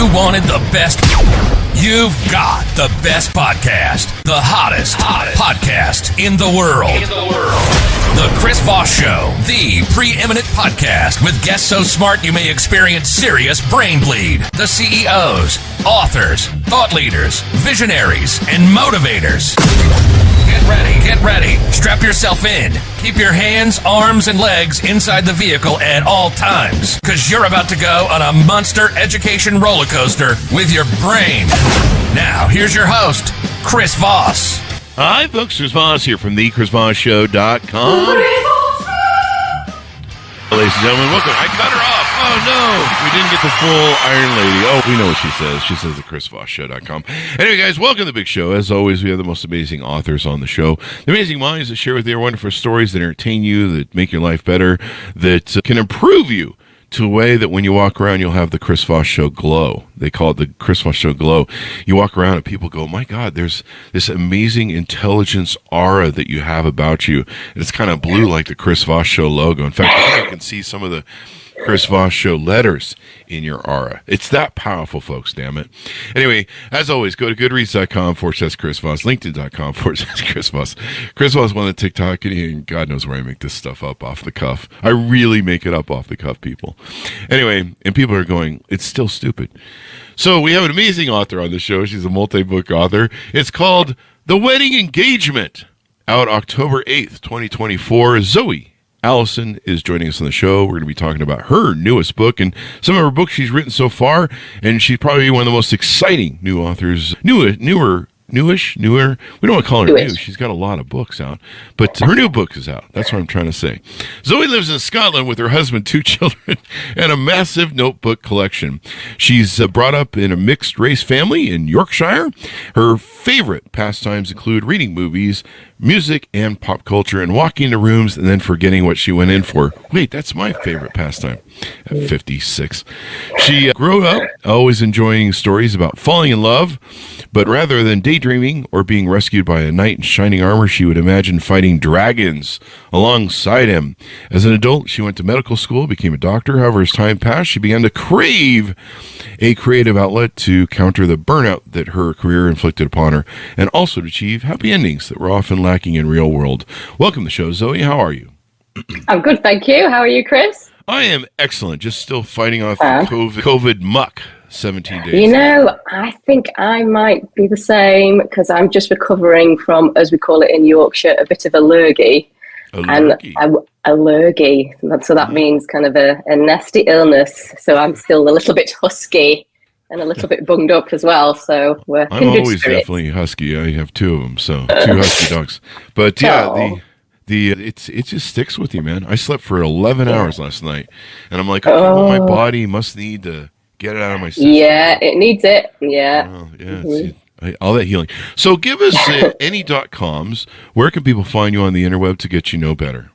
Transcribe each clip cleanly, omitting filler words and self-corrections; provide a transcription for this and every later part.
you wanted the best, you've got the best podcast. The hottest podcast in the world. The Chris Voss Show, the preeminent podcast with guests so smart you may experience serious brain bleed. The CEOs, authors, thought leaders, visionaries, and motivators. Get ready. Strap yourself in. Keep your hands, arms, and legs inside the vehicle at all times, because you're about to go on a monster education roller coaster with your brain. Now, here's your host, Chris Voss. Hi, folks. Chris Voss here from thechrisvossshow.com. Ladies and gentlemen, welcome. I cut her off. Oh, no. We didn't get the full Iron Lady. Oh, we know what she says. She says thechrisvossshow.com. Anyway, guys, welcome to the big show. As always, we have the most amazing authors on the show. The amazing minds that share with you their wonderful stories that entertain you, that make your life better, that can improve you to a way that when you walk around, you'll have the Chris Voss Show glow. They call it the Chris Voss Show glow. You walk around and people go, my God, there's this amazing intelligence aura that you have about you. It's kind of blue like the Chris Voss Show logo. In fact, I think I can see some of the Chris Voss Show letters in your aura. It's that powerful, folks, damn it. Anyway, as always, go to goodreads.com/Chris Voss, linkedin.com/Chris Voss. Chris Voss won the TikTok, and God knows where I make this stuff up off the cuff. I really make it up off the cuff, people. Anyway, and people are going, it's still stupid. So we have an amazing author on the show. She's a multi-book author. It's called The Wedding Engagement, out October 8th, 2024. Zoe Allison is joining us on the show. We're going to be talking about her newest book and some of her books she's written so far, and she's probably one of the most exciting new authors, newer. We don't want to call her new. She's got a lot of books out, but her new book is out. That's what I'm trying to say. Zoe lives in Scotland with her husband, 2 children, and a massive notebook collection. She's brought up in a mixed-race family in Yorkshire. Her favorite pastimes include reading movies, music, and pop culture, and walking into rooms and then forgetting what she went in for. Wait, that's my favorite pastime at 56. She grew up always enjoying stories about falling in love, but rather than daydreaming or being rescued by a knight in shining armor, she would imagine fighting dragons alongside him. As an adult, she went to medical school, became a doctor. However, as time passed, she began to crave a creative outlet to counter the burnout that her career inflicted upon her, and also to achieve happy endings that were often lacking in real world. Welcome to the show, Zoe. How are you? I'm good, thank you. How are you, Chris? I am excellent. Just still fighting off the COVID muck. 17 days. You know, I think I might be the same because I'm just recovering from, as we call it in Yorkshire, a bit of a lurgy. Allergy. So that means kind of a nasty illness. So I'm still a little bit husky and a little bit bunged up as well. So we're I'm always definitely husky. I have 2 of them, so 2 husky dogs. But yeah, it just sticks with you, man. I slept for 11 hours last night, and I'm like, okay, well, my body must need to get it out of my system. Yeah, it needs it. Yeah. Well, yeah, all that healing. So give us any.coms. Where can people find you on the interweb to get you know better?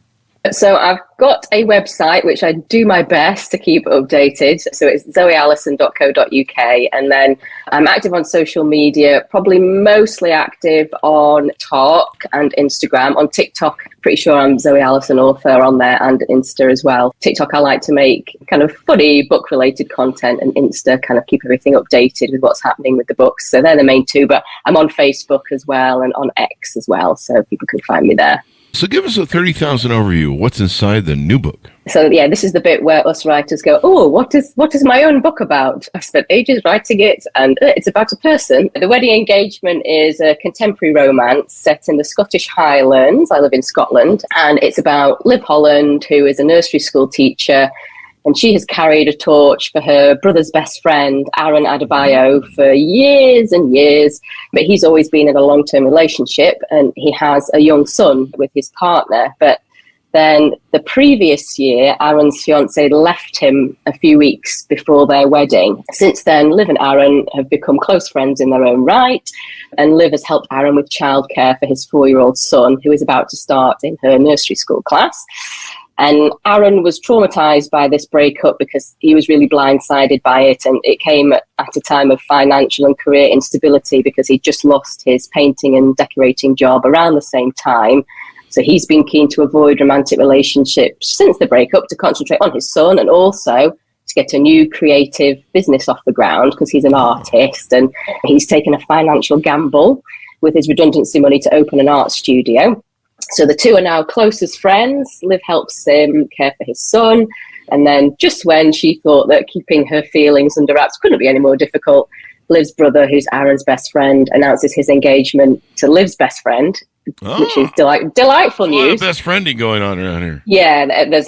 So I've got a website which I do my best to keep updated. So it's zoeallison.co.uk, and then I'm active on social media, probably mostly active on TikTok and Instagram. On TikTok, pretty sure I'm Zoe Allison author on there, and Insta as well. TikTok, I like to make kind of funny book-related content, and Insta kind of keep everything updated with what's happening with the books. So they're the main 2, but I'm on Facebook as well and on X as well, so people can find me there. So give us a 30,000 overview. What's inside the new book? So yeah, this is the bit where us writers go, oh, what is my own book about? I've spent ages writing it, and it's about a person. The Wedding Engagement is a contemporary romance set in the Scottish Highlands. I live in Scotland, and it's about Liv Holland, who is a nursery school teacher, and she has carried a torch for her brother's best friend, Arran Adebayo, for years and years. But he's always been in a long-term relationship, and he has a young son with his partner. But then the previous year, Arran's fiancée left him a few weeks before their wedding. Since then, Liv and Arran have become close friends in their own right, and Liv has helped Arran with childcare for his 4-year-old son, who is about to start in her nursery school class. And Arran was traumatized by this breakup because he was really blindsided by it. And it came at a time of financial and career instability because he'd just lost his painting and decorating job around the same time. So he's been keen to avoid romantic relationships since the breakup to concentrate on his son and also to get a new creative business off the ground because he's an artist, and he's taken a financial gamble with his redundancy money to open an art studio. So the two are now close as friends. Liv helps him care for his son. And then just when she thought that keeping her feelings under wraps couldn't be any more difficult, Liv's brother, who's Arran's best friend, announces his engagement to Liv's best friend, which is delightful news. A lot of best friending going on around here. Yeah, it's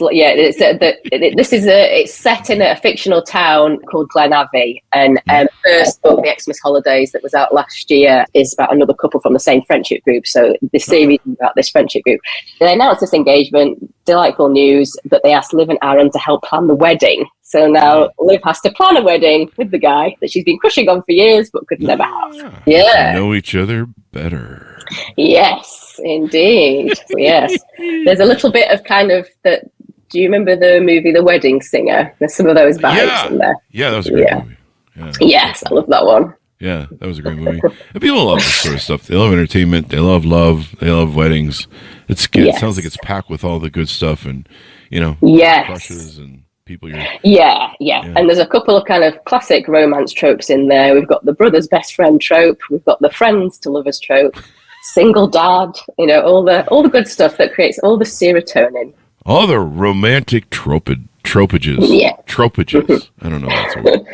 set in a fictional town called Glenavi, and the first book, The Xmas Holidays, that was out last year, is about another couple from the same friendship group. So the series is about this friendship group. They announced this engagement, delightful news, but they asked Liv and Arran to help plan the wedding. So now Liv has to plan a wedding with the guy that she's been crushing on for years but could never have. Yeah. Know each other better. Yes, indeed. Yes. There's a little bit of kind of that. Do you remember the movie The Wedding Singer? There's some of those vibes in there. Yeah, that was a great movie. Yeah, yes, I love that one. Yeah, that was a great movie. And people love this sort of stuff. They love entertainment. They love love. They love weddings. It's good. It sounds like it's packed with all the good stuff and, crushes and people you're... Yeah. And there's a couple of kind of classic romance tropes in there. We've got the brother's best friend trope. We've got the friends to lovers trope. Single dad. All the good stuff that creates all the serotonin. All the romantic tropages. Yeah. Tropages. I don't know if that's a word.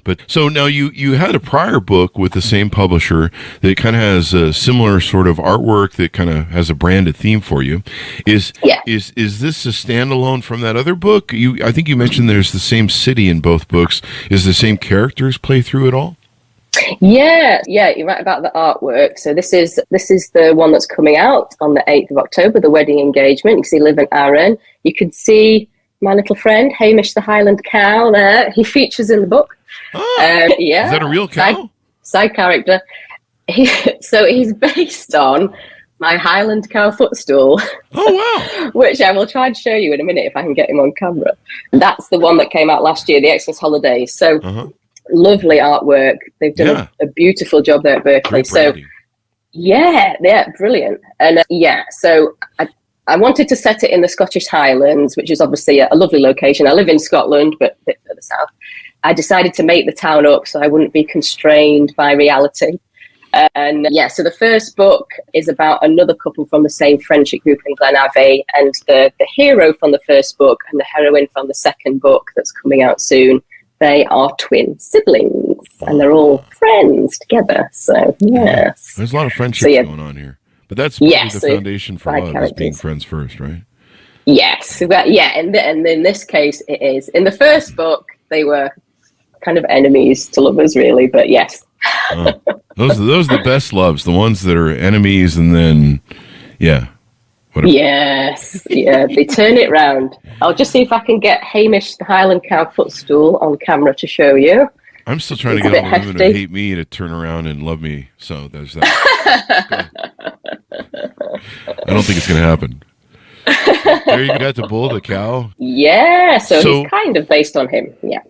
But so now you had a prior book with the same publisher that kind of has a similar sort of artwork that kind of has a branded theme for you. Is this a standalone from that other book? I think you mentioned there's the same city in both books. Is the same characters play through it all? Yeah, you're right about the artwork. So this is the one that's coming out on the 8th of October, the wedding engagement. You can see Liv and Arran. You can see my little friend, Hamish the Highland Cow there. He features in the book. Oh, is that a real cow? Side character. So he's based on my Highland Cow footstool. Oh, wow. Which I will try and show you in a minute if I can get him on camera. That's the one that came out last year, the Xmas Holidays. So lovely artwork. They've done a beautiful job there at Berkeley. So brilliant. And so I wanted to set it in the Scottish Highlands, which is obviously a lovely location. I live in Scotland, but a bit further south. I decided to make the town up so I wouldn't be constrained by reality. So the first book is about another couple from the same friendship group in Glenavi, and the hero from the first book and the heroine from the second book that's coming out soon, they are twin siblings, and they're all friends together. So, yes. There's a lot of friendships going on here. But that's probably the foundation for love, is being friends first, right? Yes. And in this case, it is. In the first book, they were kind of enemies to lovers, really, but yes. Those are the best loves, the ones that are enemies and then, whatever. Yes, they turn it round. I'll just see if I can get Hamish the Highland Cow footstool on camera to show you. I'm still trying to get all the women who hate me to turn around and love me, so there's that. I don't think it's going to happen. There you got the bull, the cow. Yeah, so he's kind of based on him, yeah.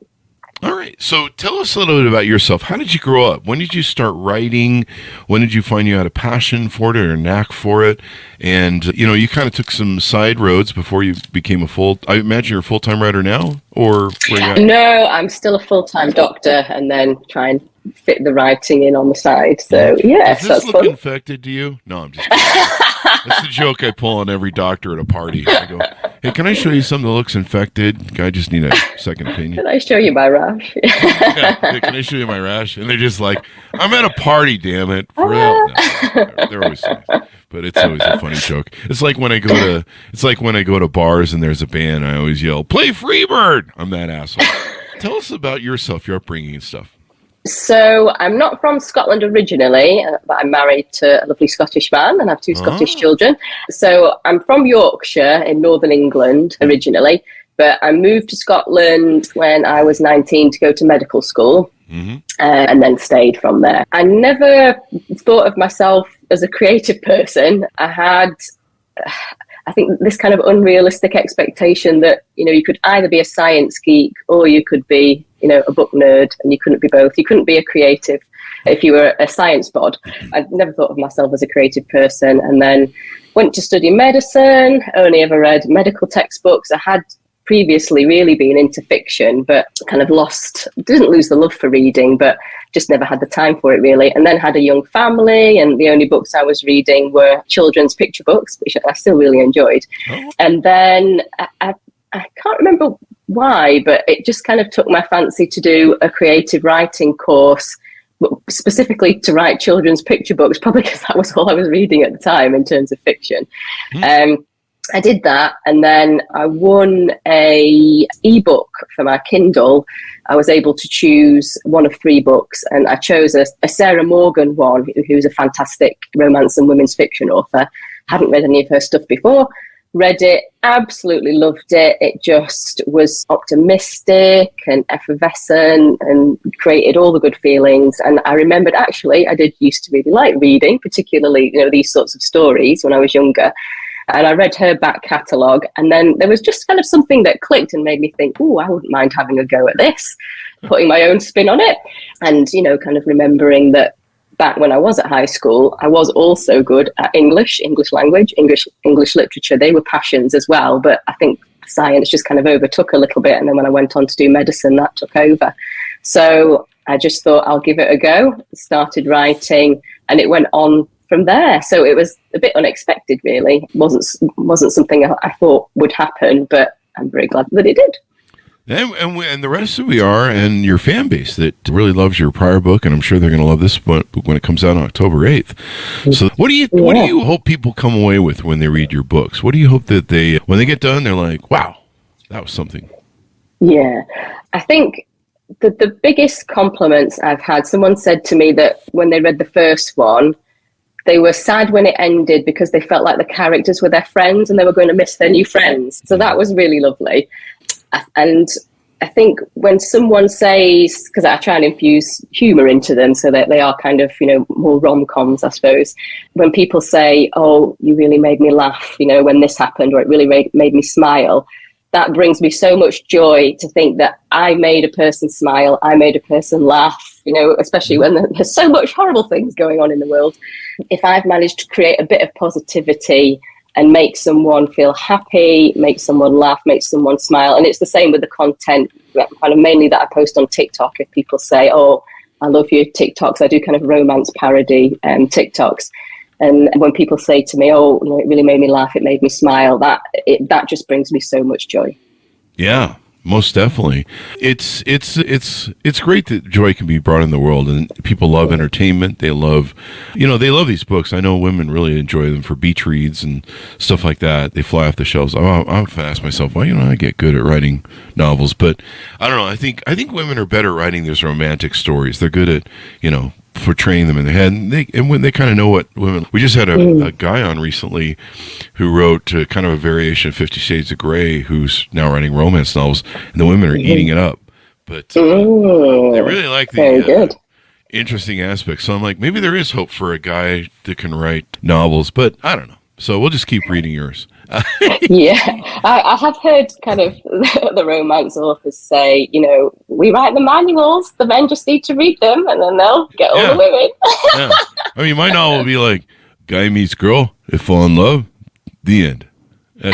All right. So tell us a little bit about yourself. How did you grow up? When did you start writing? When did you find you had a passion for it or a knack for it? And, you kind of took some side roads before you became I imagine you're a full-time writer now? Or where you at? No, I'm still a full-time doctor and then try and fit the writing in on the side. So, yes, does this look infected to you? No, I'm just kidding. That's the joke I pull on every doctor at a party. I go, hey, can I show you something that looks infected? I just need a second opinion. Can I show you my rash? Can I show you my rash? And they're just like, I'm at a party, damn it. For real. No, they're always nice. But it's always a funny joke. It's like when I go to bars and there's a band, I always yell, "Play Freebird!" I'm that asshole. Tell us about yourself, your upbringing and stuff. So I'm not from Scotland originally, but I'm married to a lovely Scottish man and have two Scottish children. So I'm from Yorkshire in northern England originally, but I moved to Scotland when I was 19 to go to medical school and then stayed from there. I never thought of myself as a creative person. I had, I think, this kind of unrealistic expectation that, you could either be a science geek or you could be, a book nerd, and you couldn't be both. You couldn't be a creative if you were a science bod. I never thought of myself as a creative person, and then went to study medicine, only ever read medical textbooks. I had previously really been into fiction, but kind of didn't lose the love for reading, but just never had the time for it really. And then had a young family, and the only books I was reading were children's picture books, which I still really enjoyed. Oh. And then I can't remember why, but it just kind of took my fancy to do a creative writing course, specifically to write children's picture books, probably because that was all I was reading at the time in terms of fiction. I did that, and then I won a ebook for my Kindle. I was able to choose one of 3 books, and I chose a Sarah Morgan one, who's a fantastic romance and women's fiction author. Hadn't read any of her stuff before. Read it, absolutely loved it. It just was optimistic and effervescent and created all the good feelings. And I remembered, actually, I did used to really like reading, particularly, these sorts of stories when I was younger. And I read her back catalogue, and then there was just kind of something that clicked and made me think, oh, I wouldn't mind having a go at this, putting my own spin on it. And, kind of remembering that back when I was at high school, I was also good at English language, English literature. They were passions as well, but I think science just kind of overtook a little bit. And then when I went on to do medicine, that took over. So I just thought I'll give it a go, started writing, and it went on from there. So it was a bit unexpected, really. It wasn't something I thought would happen, but I'm very glad that it did. And the rest of we are, and your fan base that really loves your prior book, and I'm sure they're going to love this book when it comes out on October 8th. So what do you hope people come away with when they read your books? What do you hope that when they get done, they're like, wow, that was something? Yeah, I think the biggest compliments I've had, someone said to me that when they read the first one, they were sad when it ended because they felt like the characters were their friends and they were going to miss their new friends. So that was really lovely. And I think when someone says, because I try and infuse humour into them so that they are kind of, more rom-coms, I suppose. When people say, oh, you really made me laugh, when this happened, or it really made me smile, that brings me so much joy to think that I made a person smile, I made a person laugh, especially when there's so much horrible things going on in the world. If I've managed to create a bit of positivity and make someone feel happy, make someone laugh, make someone smile. And it's the same with the content, kind of mainly that I post on TikTok. If people say, oh, I love your TikToks, I do kind of romance parody TikToks. And when people say to me, oh, it really made me laugh, it made me smile, that just brings me so much joy. Yeah. Most definitely. It's great that joy can be brought in the world, and people love entertainment. They love, they love these books. I know women really enjoy them for beach reads and stuff like that. They fly off the shelves. I often ask myself, why, I get good at writing novels, but I don't know. I think women are better at writing these romantic stories. They're good at, portraying them in their head, and when they kind of know what women. We just had a guy on recently who wrote kind of a variation of 50 Shades of Grey, who's now writing romance novels, and the women are eating it up. But they really like the interesting aspects. So I'm like, maybe there is hope for a guy that can write novels, but I don't know. So we'll just keep reading yours. Yeah, I have heard kind of the romance authors say, we write the manuals, the men just need to read them, and then they'll get all the women. Yeah. I mean, my novel will be like, guy meets girl, they fall in love, the end. Go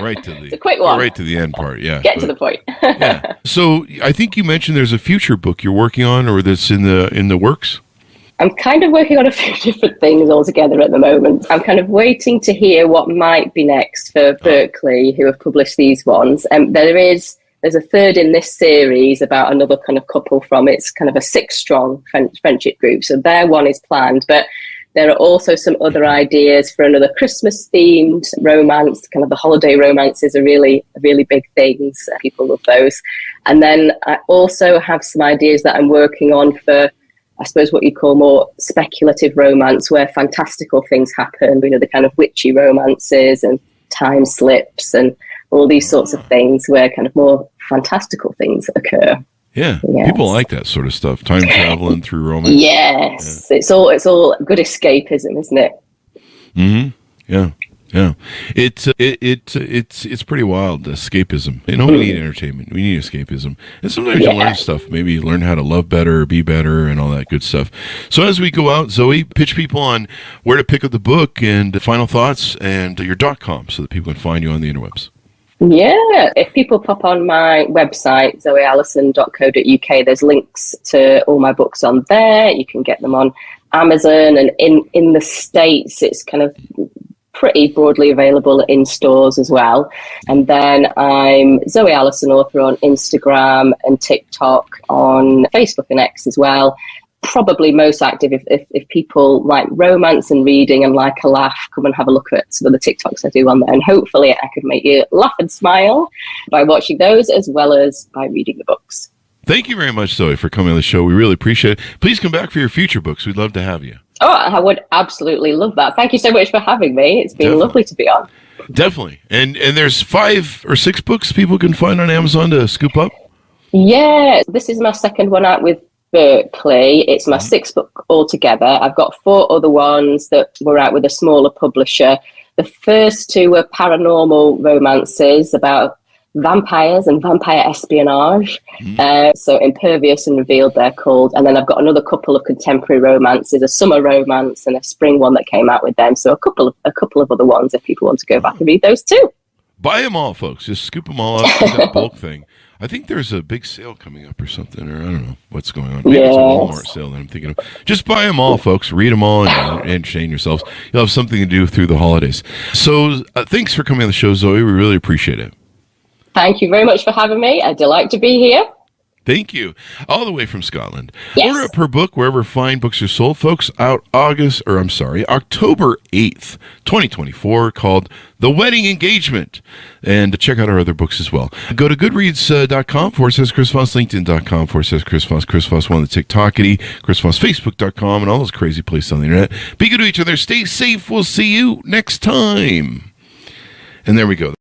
right to the, it's a quick one. Go right to the end part, yeah. Get to the point. Yeah. So I think you mentioned there's a future book you're working on, or that's in the works? I'm kind of working on a few different things altogether at the moment. I'm kind of waiting to hear what might be next for Berkeley, who have published these ones. There's a third in this series about another kind of couple from, it's kind of a 6-strong friendship group. So their one is planned, but there are also some other ideas for another Christmas-themed romance. Kind of the holiday romances are really big things. People love those. And then I also have some ideas that I'm working on for, I suppose, what you call more speculative romance, where fantastical things happen, the kind of witchy romances and time slips and all these sorts of things where kind of more fantastical things occur. Yeah, yes. People like that sort of stuff, time traveling through romance. Yes, yeah. It's all good escapism, isn't it? Mm-hmm. Yeah. Yeah, it's pretty wild, escapism. We need entertainment. We need escapism. And sometimes you learn stuff. Maybe you learn how to love better, be better, and all that good stuff. So as we go out, Zoe, pitch people on where to pick up the book and final thoughts and your .com so that people can find you on the interwebs. Yeah, if people pop on my website, zoeallison.co.uk, there's links to all my books on there. You can get them on Amazon, and in the States, it's kind of pretty broadly available in stores as well. And then I'm Zoe Allison, author, on Instagram and TikTok, on Facebook and X as well. Probably most active if people like romance and reading and like a laugh, come and have a look at some of the TikToks I do on there. And hopefully I could make you laugh and smile by watching those as well as by reading the books. Thank you very much, Zoe, for coming on the show. We really appreciate it. Please come back for your future books. We'd love to have you. Oh, I would absolutely love that. Thank you so much for having me. It's been lovely to be on. Definitely. And there's 5 or 6 books people can find on Amazon to scoop up? Yeah, this is my second one out with Berkeley. It's my 6th book altogether. I've got 4 other ones that were out with a smaller publisher. The first 2 were paranormal romances about vampires and vampire espionage. So Impervious and Revealed, they're called. And then I've got another couple of contemporary romances, a summer romance and a spring one that came out with them. So a couple of other ones if people want to go back and read those too. Buy them all, folks. Just scoop them all up. That bulk thing. I think there's a big sale coming up or something, or I don't know what's going on. Maybe it's a Walmart sale that I'm thinking of. Just buy them all, folks. Read them all and entertain yourselves. You'll have something to do through the holidays. So thanks for coming on the show, Zoe. We really appreciate it. Thank you very much for having me. A delight to be here. Thank you. All the way from Scotland. Yes. Order up her book wherever fine books are sold, folks, out October 8th, 2024, called The Wedding Engagement. And check out our other books as well. Go to goodreads.com/Chris Voss, LinkedIn.com/Chris Voss, Chris Voss, one of the TikTokity, Chris Voss, Facebook.com, and all those crazy places on the internet. Be good to each other. Stay safe. We'll see you next time. And there we go.